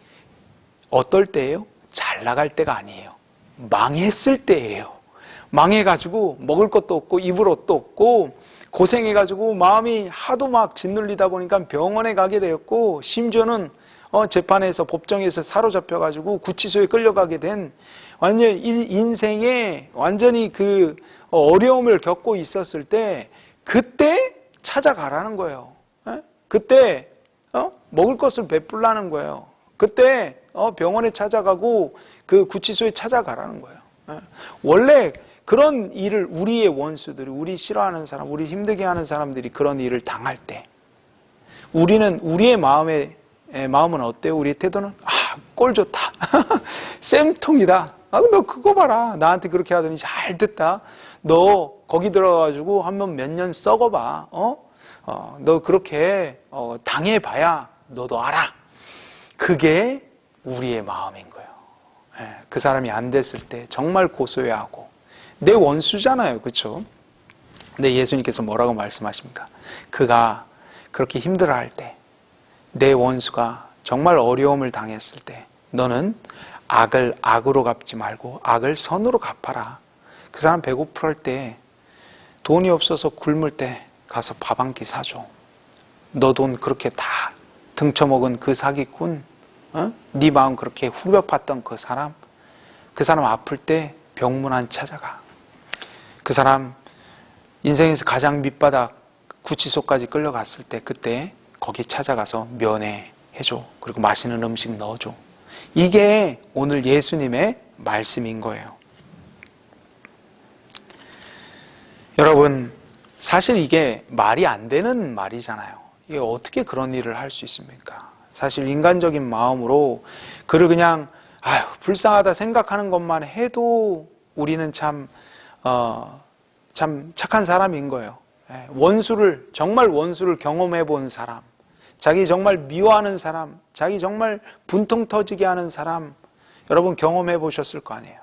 어떨 때예요? 잘 나갈 때가 아니에요. 망했을 때예요. 망해가지고 먹을 것도 없고 입을 옷도 없고 고생해가지고 마음이 하도 막 짓눌리다 보니까 병원에 가게 되었고, 심지어는 재판에서 법정에서 사로잡혀가지고 구치소에 끌려가게 된, 완전 인생에 완전히 그 어려움을 겪고 있었을 때, 그때 찾아가라는 거예요. 그때 먹을 것을 베풀라는 거예요. 그때 병원에 찾아가고 그 구치소에 찾아가라는 거예요. 원래 그런 일을, 우리의 원수들이, 우리 싫어하는 사람, 우리 힘들게 하는 사람들이 그런 일을 당할 때, 우리의 마음은 어때요? 우리의 태도는 꼴 좋다. 쌤통이다. 너 그거 봐라. 나한테 그렇게 하더니 잘 됐다. 너 거기 들어가가지고 한번 몇 년 썩어봐. 너 그렇게 당해봐야 너도 알아. 그게 우리의 마음인 거예요. 그 사람이 안 됐을 때 정말 고소해하고, 내 원수잖아요. 그렇죠? 근데 예수님께서 뭐라고 말씀하십니까? 그가 그렇게 힘들어할 때, 내 원수가 정말 어려움을 당했을 때, 너는 악을 악으로 갚지 말고 악을 선으로 갚아라. 그 사람 배고플 때, 돈이 없어서 굶을 때 가서 밥 한 끼 사줘. 너 돈 그렇게 다 등쳐먹은 그 사기꾼, 네 마음 그렇게 후벼 팠던 그 사람 아플 때 병문안 찾아가. 그 사람 인생에서 가장 밑바닥 구치소까지 끌려갔을 때, 그때 거기 찾아가서 면회해줘. 그리고 맛있는 음식 넣어줘. 이게 오늘 예수님의 말씀인 거예요. 여러분, 사실 이게 말이 안 되는 말이잖아요. 이게 어떻게 그런 일을 할 수 있습니까? 사실 인간적인 마음으로 그를 그냥 불쌍하다 생각하는 것만 해도 우리는 참 착한 사람인 거예요. 정말 원수를 경험해 본 사람, 자기 정말 미워하는 사람, 자기 정말 분통 터지게 하는 사람, 여러분 경험해 보셨을 거 아니에요.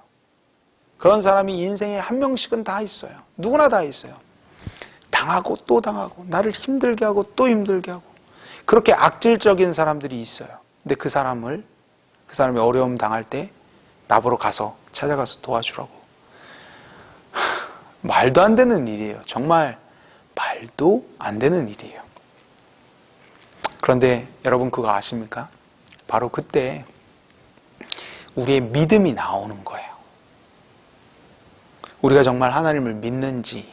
그런 사람이 인생에 한 명씩은 다 있어요. 누구나 다 있어요. 당하고 또 당하고, 나를 힘들게 하고 또 힘들게 하고, 그렇게 악질적인 사람들이 있어요. 근데 그 사람이 어려움 당할 때 나보러 찾아가서 도와주라고. 말도 안 되는 일이에요. 정말 말도 안 되는 일이에요. 그런데 여러분 그거 아십니까? 바로 그때 우리의 믿음이 나오는 거예요. 우리가 정말 하나님을 믿는지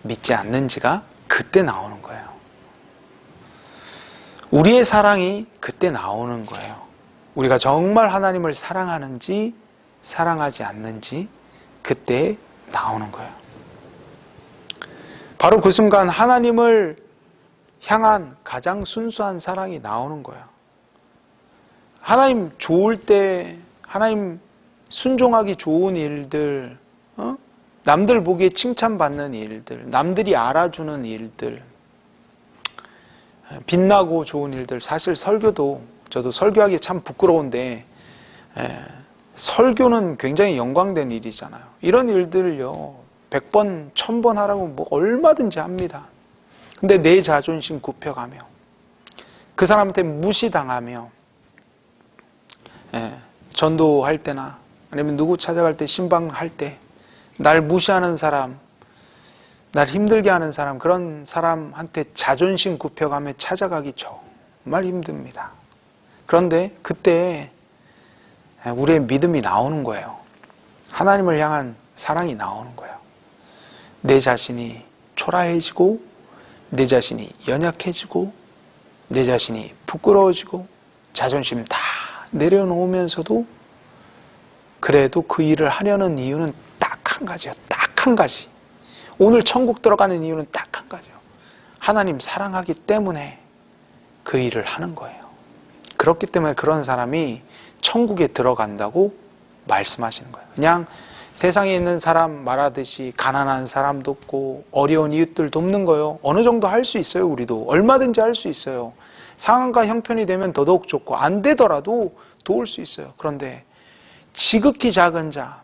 믿지 않는지가 그때 나오는 거예요. 우리의 사랑이 그때 나오는 거예요. 우리가 정말 하나님을 사랑하는지 사랑하지 않는지 그때 나오는 거예요. 바로 그 순간 하나님을 향한 가장 순수한 사랑이 나오는 거예요. 하나님 좋을 때, 하나님 순종하기 좋은 일들, 남들 보기에 칭찬받는 일들, 남들이 알아주는 일들, 빛나고 좋은 일들. 사실 설교도, 저도 설교하기 참 부끄러운데 설교는 굉장히 영광된 일이잖아요. 이런 일들을요 100번, 1000번 하라고 뭐 얼마든지 합니다. 근데 내 자존심 굽혀가며 그 사람한테 무시당하며 전도할 때나 아니면 누구 찾아갈 때, 신방할 때 날 무시하는 사람, 날 힘들게 하는 사람, 그런 사람한테 자존심 굽혀가며 찾아가기 정말 힘듭니다. 그런데 그때 우리의 믿음이 나오는 거예요. 하나님을 향한 사랑이 나오는 거예요. 내 자신이 초라해지고, 내 자신이 연약해지고, 내 자신이 부끄러워지고, 자존심 다 내려놓으면서도 그래도 그 일을 하려는 이유는 딱 한 가지예요. 딱 한 가지. 오늘 천국 들어가는 이유는 딱 한 가지예요. 하나님 사랑하기 때문에 그 일을 하는 거예요. 그렇기 때문에 그런 사람이 천국에 들어간다고 말씀하시는 거예요. 그냥 세상에 있는 사람 말하듯이 가난한 사람 돕고 어려운 이웃들 돕는 거요. 어느 정도 할 수 있어요. 우리도 얼마든지 할 수 있어요. 상황과 형편이 되면 더더욱 좋고 안 되더라도 도울 수 있어요. 그런데 지극히 작은 자,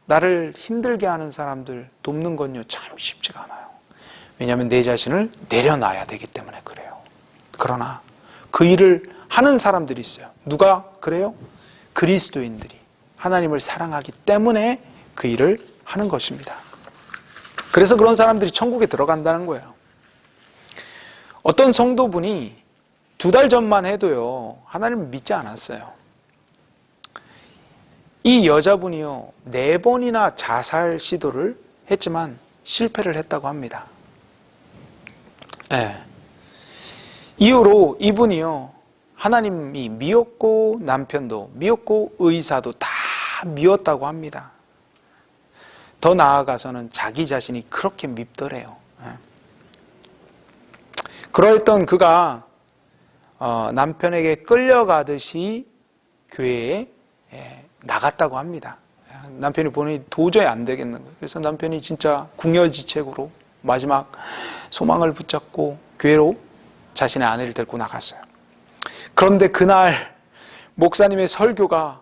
나를 힘들게 하는 사람들 돕는 건요 참 쉽지가 않아요. 왜냐하면 내 자신을 내려놔야 되기 때문에 그래요. 그러나 그 일을 하는 사람들이 있어요. 누가 그래요? 그리스도인들이 하나님을 사랑하기 때문에 그 일을 하는 것입니다. 그래서 그런 사람들이 천국에 들어간다는 거예요. 어떤 성도분이 2달 전만 해도요 하나님을 믿지 않았어요. 이 여자분이요 4번이나 자살 시도를 했지만 실패를 했다고 합니다. 이후로 이분이요 하나님이 미웠고 남편도 미웠고 의사도 다 미웠다고 합니다. 더 나아가서는 자기 자신이 그렇게 밉더래요. 그러했던 그가 남편에게 끌려가듯이 교회에 나갔다고 합니다. 남편이 보니 도저히 안 되겠는 거예요. 그래서 남편이 진짜 궁여지책으로 마지막 소망을 붙잡고 교회로 자신의 아내를 데리고 나갔어요. 그런데 그날 목사님의 설교가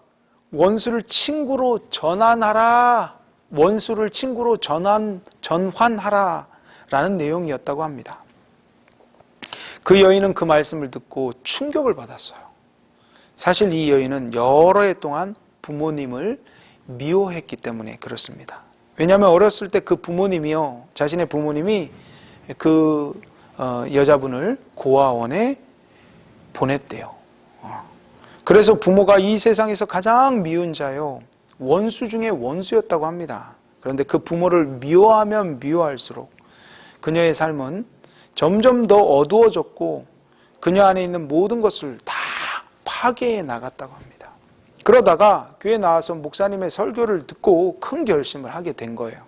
원수를 친구로 전환하라, 원수를 친구로 전환하라 라는 내용이었다고 합니다. 그 여인은 그 말씀을 듣고 충격을 받았어요. 사실 이 여인은 여러 해 동안 부모님을 미워했기 때문에 그렇습니다. 왜냐하면 어렸을 때 그 부모님이요, 자신의 부모님이 그 여자분을 고아원에 보냈대요. 그래서 부모가 이 세상에서 가장 미운 자요, 원수 중에 원수였다고 합니다. 그런데 그 부모를 미워하면 미워할수록 그녀의 삶은 점점 더 어두워졌고 그녀 안에 있는 모든 것을 다 파괴해 나갔다고 합니다. 그러다가 교회에 나와서 목사님의 설교를 듣고 큰 결심을 하게 된 거예요.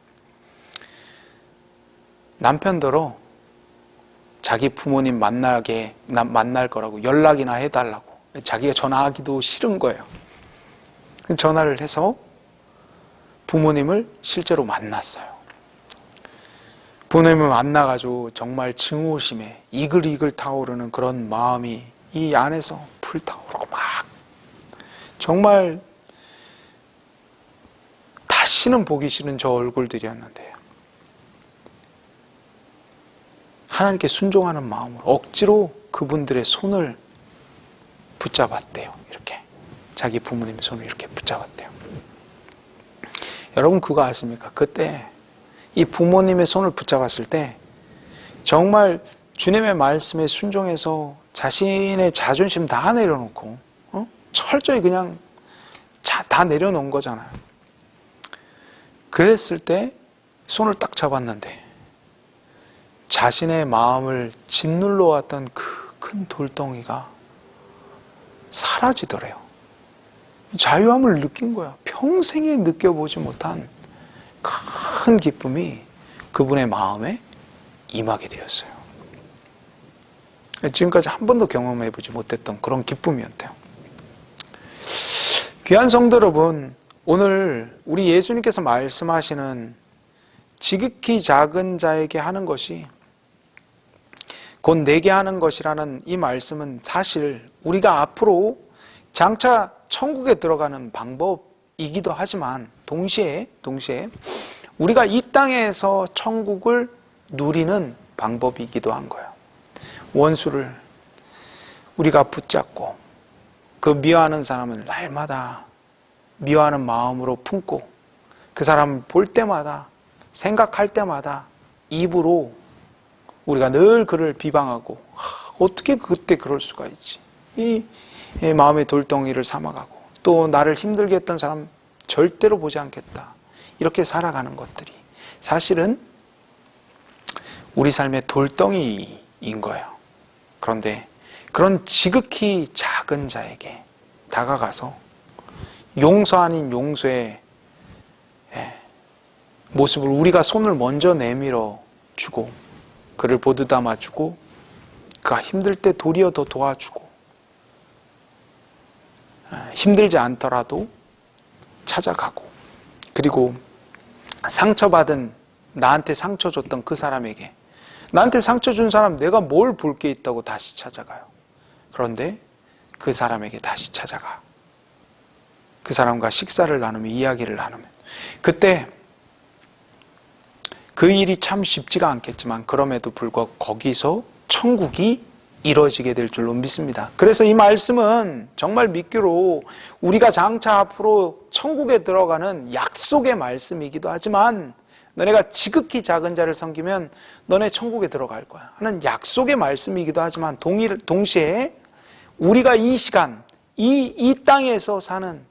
남편더러 자기 부모님 만날 거라고 연락이나 해달라고, 자기가 전화하기도 싫은 거예요. 전화를 해서 부모님을 실제로 만났어요. 부모님을 만나가지고 정말 증오심에 이글이글 타오르는 그런 마음이 이 안에서 불타오르고 막 정말 다시는 보기 싫은 저 얼굴들이었는데요. 하나님께 순종하는 마음으로 억지로 그분들의 손을 붙잡았대요. 이렇게 자기 부모님의 손을 이렇게 붙잡았대요. 여러분 그거 아십니까? 그때 이 부모님의 손을 붙잡았을 때 정말 주님의 말씀에 순종해서 자신의 자존심 다 내려놓고 철저히 그냥 다 내려놓은 거잖아요. 그랬을 때 손을 딱 잡았는데 자신의 마음을 짓눌러 왔던 그 큰 돌덩이가 사라지더래요. 자유함을 느낀 거야. 평생에 느껴보지 못한 큰 기쁨이 그분의 마음에 임하게 되었어요. 지금까지 한 번도 경험해보지 못했던 그런 기쁨이었대요. 귀한 성도 여러분, 오늘 우리 예수님께서 말씀하시는 지극히 작은 자에게 하는 것이 곧 내게 하는 것이라는 이 말씀은 사실 우리가 앞으로 장차 천국에 들어가는 방법이기도 하지만 동시에 우리가 이 땅에서 천국을 누리는 방법이기도 한 거예요. 원수를 우리가 붙잡고 그 미워하는 사람을 날마다 미워하는 마음으로 품고 그 사람을 볼 때마다 생각할 때마다 입으로 우리가 늘 그를 비방하고 어떻게 그때 그럴 수가 있지, 이 마음의 돌덩이를 삼아가고 또 나를 힘들게 했던 사람 절대로 보지 않겠다, 이렇게 살아가는 것들이 사실은 우리 삶의 돌덩이인 거예요. 그런데 그런 지극히 작은 자에게 다가가서 용서 아닌 용서의 모습을 우리가 손을 먼저 내밀어 주고 그를 보듬어 주고 그가 힘들 때 도리어 더 도와주고 힘들지 않더라도 찾아가고 그리고 상처받은 나한테 상처 줬던 그 사람에게 나한테 상처 준 사람 내가 뭘 볼 게 있다고 다시 찾아가요. 그런데 그 사람에게 다시 찾아가 그 사람과 식사를 나누며 이야기를 나누면 그때 그 일이 참 쉽지가 않겠지만 그럼에도 불구하고 거기서 천국이 이루어지게 될 줄로 믿습니다. 그래서 이 말씀은 정말 믿기로 우리가 장차 앞으로 천국에 들어가는 약속의 말씀이기도 하지만 너네가 지극히 작은 자를 섬기면 너네 천국에 들어갈 거야 하는 약속의 말씀이기도 하지만 동시에 우리가 이 시간, 이 땅에서 사는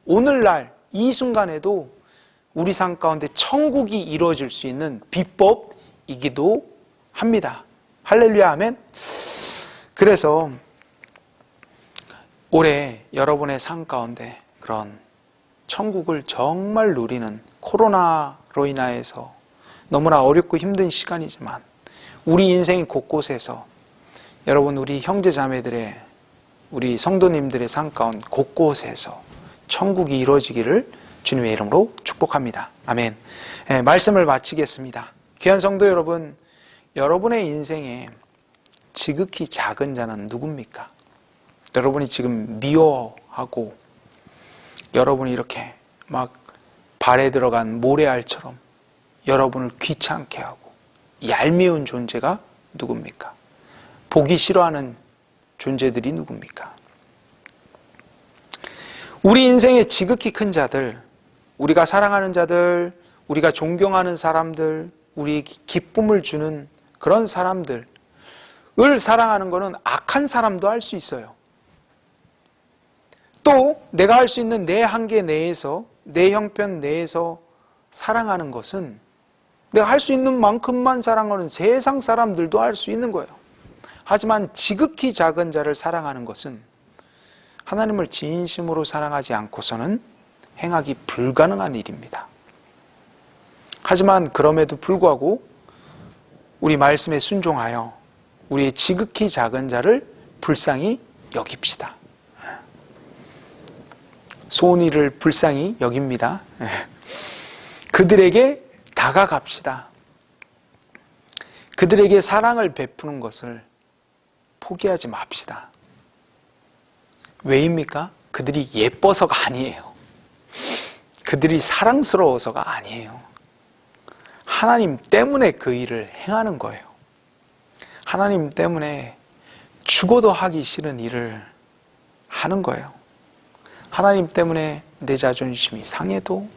오늘날 이 순간에도 우리 삶 가운데 천국이 이루어질 수 있는 비법이기도 합니다. 할렐루야, 아멘. 그래서 올해 여러분의 삶 가운데 그런 천국을 정말 누리는 코로나로 인하여서 너무나 어렵고 힘든 시간이지만 우리 인생 곳곳에서 여러분 우리 형제 자매들의 우리 성도님들의 삶 가운데 곳곳에서 천국이 이루어지기를 주님의 이름으로 축복합니다. 아멘. 말씀을 마치겠습니다. 귀한 성도 여러분, 여러분의 인생에 지극히 작은 자는 누굽니까? 여러분이 지금 미워하고 여러분이 이렇게 막 발에 들어간 모래알처럼 여러분을 귀찮게 하고 얄미운 존재가 누굽니까? 보기 싫어하는 존재들이 누굽니까? 우리 인생의 지극히 큰 자들, 우리가 사랑하는 자들, 우리가 존경하는 사람들, 우리 기쁨을 주는 그런 사람들을 사랑하는 것은 악한 사람도 할 수 있어요. 또 내가 할 수 있는 내 한계 내에서, 내 형편 내에서 사랑하는 것은 내가 할 수 있는 만큼만 사랑하는 세상 사람들도 할 수 있는 거예요. 하지만 지극히 작은 자를 사랑하는 것은 하나님을 진심으로 사랑하지 않고서는 행하기 불가능한 일입니다. 하지만 그럼에도 불구하고 우리 말씀에 순종하여 우리의 지극히 작은 자를 불쌍히 여깁시다. 소은이를 불쌍히 여깁니다. 그들에게 다가갑시다. 그들에게 사랑을 베푸는 것을 포기하지 맙시다. 왜입니까? 그들이 예뻐서가 아니에요. 그들이 사랑스러워서가 아니에요. 하나님 때문에 그 일을 행하는 거예요. 하나님 때문에 죽어도 하기 싫은 일을 하는 거예요. 하나님 때문에 내 자존심이 상해도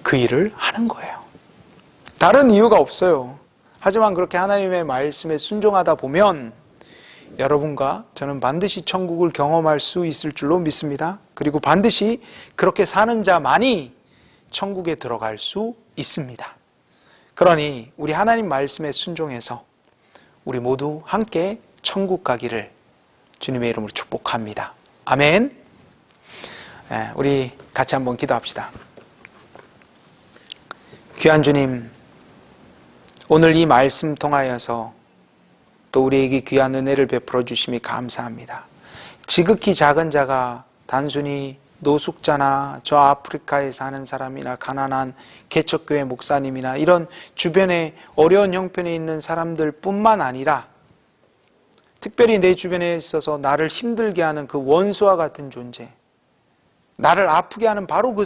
그 일을 하는 거예요. 다른 이유가 없어요. 하지만 그렇게 하나님의 말씀에 순종하다 보면 여러분과 저는 반드시 천국을 경험할 수 있을 줄로 믿습니다. 그리고 반드시 그렇게 사는 자만이 천국에 들어갈 수 있습니다. 그러니 우리 하나님 말씀에 순종해서 우리 모두 함께 천국 가기를 주님의 이름으로 축복합니다. 아멘. 우리 같이 한번 기도합시다. 귀한 주님, 오늘 이 말씀 통하여서 또 우리에게 귀한 은혜를 베풀어 주심이 감사합니다. 지극히 작은 자가 단순히 노숙자나 저 아프리카에 사는 사람이나 가난한 개척교회 목사님이나 이런 주변에 어려운 형편에 있는 사람들 뿐만 아니라 특별히 내 주변에 있어서 나를 힘들게 하는 그 원수와 같은 존재, 나를 아프게 하는 바로 그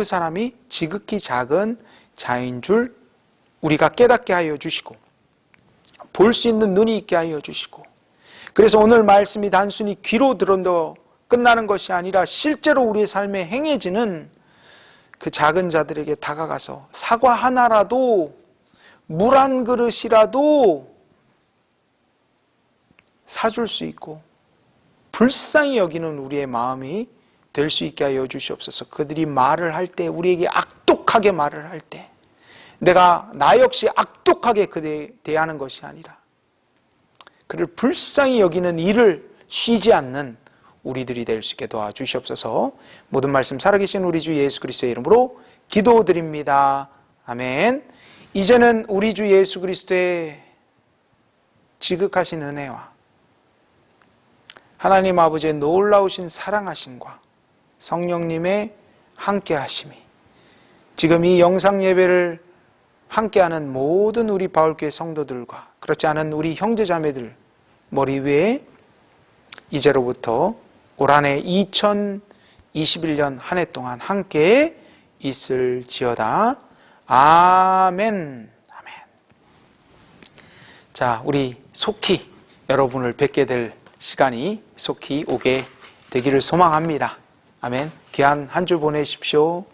사람이 지극히 작은 자인 줄 우리가 깨닫게 하여 주시고 볼 수 있는 눈이 있게 하여 주시고, 그래서 오늘 말씀이 단순히 귀로 들어도 끝나는 것이 아니라 실제로 우리의 삶에 행해지는 그 작은 자들에게 다가가서 사과 하나라도, 물 한 그릇이라도 사줄 수 있고 불쌍히 여기는 우리의 마음이 될 수 있게 하여 주시옵소서. 그들이 말을 할 때, 우리에게 악독하게 말을 할 때 나 역시 악독하게 그에 대하는 것이 아니라 그를 불쌍히 여기는 일을 쉬지 않는 우리들이 될 수 있게 도와주시옵소서. 모든 말씀 살아계신 우리 주 예수 그리스도의 이름으로 기도드립니다. 아멘. 이제는 우리 주 예수 그리스도의 지극하신 은혜와 하나님 아버지의 놀라우신 사랑하심과 성령님의 함께하심이 지금 이 영상 예배를 함께하는 모든 우리 바울교회 성도들과 그렇지 않은 우리 형제자매들 머리 위에 이제로부터 올 한해 2021년 한 해 동안 함께 있을지어다. 아멘. 아멘. 자, 우리 속히 여러분을 뵙게 될 시간이 속히 오게 되기를 소망합니다. 아멘. 귀한 한 주 보내십시오.